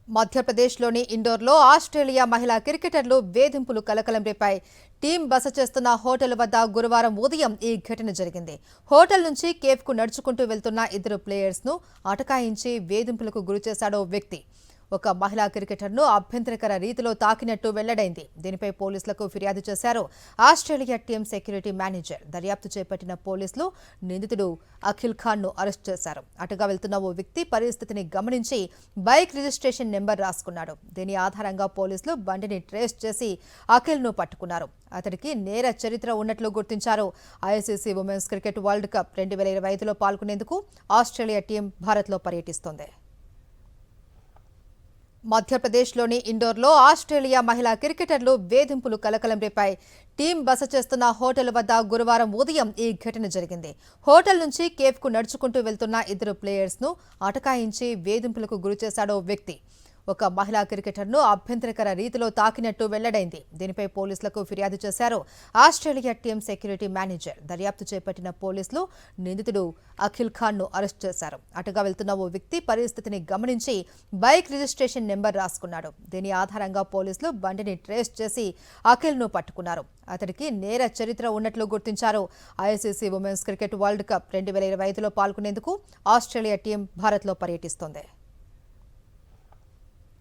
మధ్యప్రదేశ్లోని ఇండోర్లో ఆస్ట్రేలియా మహిళా క్రికెటర్లు వేధింపులు కలకలం రేపాయి. టీం బస చేస్తున్న హోటల్ వద్ద గురువారం ఉదయం ఈ ఘటన జరిగింది. హోటల్ నుంచి కేఫ్కు నడుచుకుంటూ వెళ్తున్న ఇద్దరు ప్లేయర్స్ను అటకాయించి వేధింపులకు గురిచేశాడో వ్యక్తి. ఒక మహిళా క్రికెటర్ను అభ్యంతరకర రీతిలో తాకినట్టు వెల్లడైంది. దీనిపై పోలీసులకు ఫిర్యాదు చేశారు ఆస్ట్రేలియా టీం సెక్యూరిటీ మేనేజర్. దర్యాప్తు చేపట్టిన పోలీసులు నిందితుడు అఖిల్ ఖాన్ను అరెస్ట్ చేశారు. అటుగా వెళ్తున్న ఓ వ్యక్తి పరిస్థితిని గమనించి బైక్ రిజిస్ట్రేషన్ నెంబర్ రాసుకున్నాడు. దీని ఆధారంగా పోలీసులు బండిని ట్రేస్ చేసి అఖిల్ను పట్టుకున్నారు. అతడికి నేర చరిత్ర ఉన్నట్లు గుర్తించారు. ICC women's cricket world cup 2025లో పాల్గొనేందుకు ఆస్ట్రేలియా టీం భారత్లో పర్యటిస్తోంది. మధ్యప్రదేశ్లోని ఇండోర్లో ఆస్ట్రేలియా మహిళా క్రికెటర్లు వేధింపులు కలకలం రేపాయి. టీం బస చేస్తున్న హోటల్ వద్ద గురువారం ఉదయం ఈ ఘటన జరిగింది. హోటల్ నుంచి కేఫ్కు నడుచుకుంటూ వెళ్తున్న ఇద్దరు ప్లేయర్స్ను అటకాయించి వేధింపులకు గురిచేశాడో వ్యక్తి. ఒక మహిళా క్రికెటర్ను అభ్యంతరకర రీతిలో తాకినట్టు వెల్లడైంది. దీనిపై పోలీసులకు ఫిర్యాదు చేశారు ఆస్ట్రేలియా టీం సెక్యూరిటీ మేనేజర్. దర్యాప్తు చేపట్టిన పోలీసులు నిందితుడు అఖిల్ ఖాన్ను అరెస్ట్ చేశారు. అటుగా వెళ్తున్న ఓ వ్యక్తి పరిస్థితిని గమనించి బైక్ రిజిస్ట్రేషన్ నెంబర్ రాసుకున్నాడు. దీని ఆధారంగా పోలీసులు బండిని ట్రేస్ చేసి అఖిల్ను పట్టుకున్నారు. అతడికి నేర చరిత్ర ఉన్నట్లు గుర్తించారు. ICC women's cricket world cup 2025లో పాల్గొనేందుకు ఆస్ట్రేలియా టీం భారత్లో పర్యటిస్తోంది.